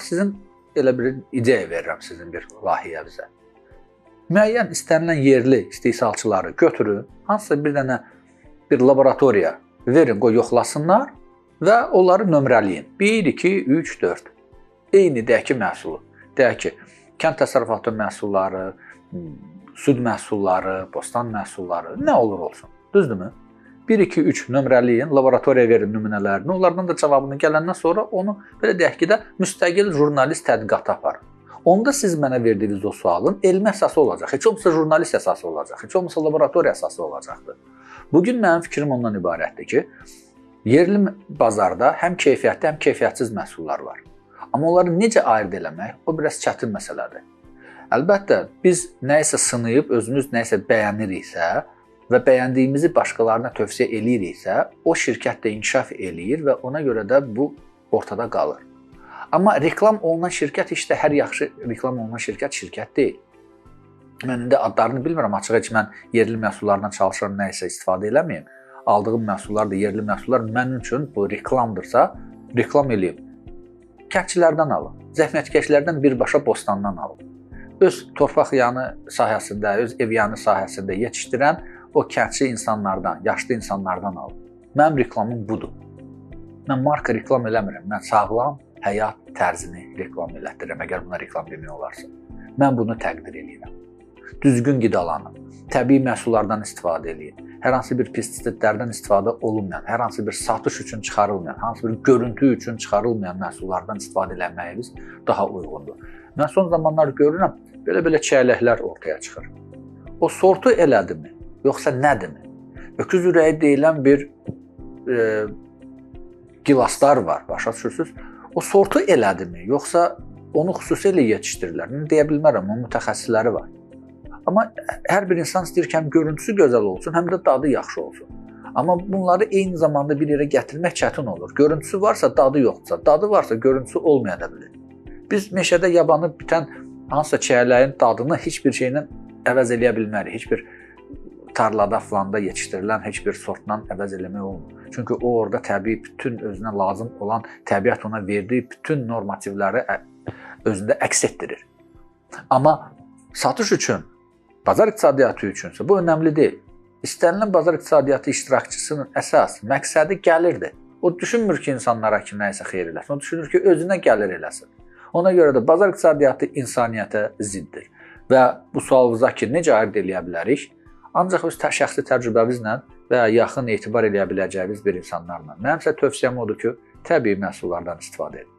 sizin elə bir ideya verirəm sizin bir lahiyyənizə. Müəyyən istənilən yerli istehsalçıları götürün, hansısa bir dənə bir laboratoriya verin, qoy yoxlasınlar və onları nömrələyin. 1, 2, 3, 4. Eyni deyək ki, məhsulu. Deyək ki, kənd təsərrüfatı məhsulları, süd məhsulları, bostan məhsulları, nə olur olsun. Düzdürmü? 1, 2, 3 nömrələyin, laboratoriyaya verin nümunələrini, onlardan da cavabını gələndən sonra onu belə deyək ki də müstəqil jurnalist tədqiqatı aparın. Onda siz mənə verdiyiniz o sualın elmi əsası olacaq. Heç olmasa jurnalist əsası olacaq. Heç olmasa laboratoriya əsası olacaqdır. Bugün mənim fikrim ondan ibarətdir ki, yerli bazarda həm keyfiyyətli, həm keyfiyyətsiz məhsullar var. Amma onları necə ayırd eləmək, o biraz çətin məsələdir. Əlbəttə, biz nəyisə sınayıb, özümüz nəyisə bəyəniriksə və bəyəndiyimizi başqalarına tövsiyə eləyiriksə, o şirkət də inkişaf eləyir və ona görə də bu ortada qalır. Amma reklam olunan şirkət işte hər yaxşı reklam olunan şirkət deyil. Mən indi adlarını bilmirəm, açığı ki, mən yerli məhsullardan çalışıram, nəyisə istifadə eləməyim. Aldığım məhsullar da yerli məhsullar mənim üçün bu reklamdırsa, reklam eləyim. Kəndçilərdən alın, zəhmətkeşlərdən birbaşa bostandan alın. Öz torpaq yanı sahəsində, öz ev yanı sahəsində yetişdirən o kəndçi insanlardan, yaşlı insanlardan alın. Mənim reklamım budur. Mən marka reklam eləmirəm, mən sağlam həyat tərzini reklam elətdirirəm, əgər buna reklam demək olarsa. Mən bunu təqdir edirəm. Düzgün qidalanın, təbii məhsullardan istifadə edin. Hər hansı bir pestisitlərdən istifadə olunmayan, hər hansı bir satış üçün çıxarılmayan, hansı bir görüntü üçün çıxarılmayan məhsullardan istifadə etməyimiz daha uyğundur. Mən son zamanlar görürəm, belə çəyləklər ortaya çıxır. O sortu elədimi, yoxsa nədirmi? Öküz ürəyi deyilən bir gilaslar var, başa düşürsünüz? O sortu elədimi, yoxsa onu xüsusilə yetişdirirlər? Deyə bilmərəm, onun mütəxəssisləri var. Amma hər bir insan istəyir ki, həm görüntüsü gözəl olsun, həm də dadı yaxşı olsun. Amma bunları eyni zamanda bir yerə gətirmək çətin olur. Görüntüsü varsa, dadı yoxdursa, dadı varsa, görüntüsü olmaya da bilir. Biz meşədə yabanı bitən hansısa çiyələyin dadını heç bir şeylə əvəz eləyə bilmərik. Heç bir tarlada filanda yetişdirilən heç bir sortla əvəz eləmək olmur. Çünki o orada təbii bütün özünə lazım olan, təbiət ona verdiyi bütün normativləri özündə əks etdirir. Amma satış üçün, bazar iqtisadiyyatı üçünsə bu önəmli deyil. İstənilən bazar iqtisadiyyatı iştirakçısının əsas məqsədi gəlirdir. O düşünmür ki, insanlara ki, nəyisə xeyir eləsin. O düşünür ki, özünə gəlir eləsin. Ona görə də bazar iqtisadiyyatı insaniyyətə ziddir. Və bu sualınıza ki, necə ayırd eləyə bilərik? Ancaq öz şəxsi təcrübəmizlə və yaxın etibar eləyə biləcəyiniz bir insanlarla. Mənimsə tövsiyəm odur ki, təbii məhsullardan istifadə edin.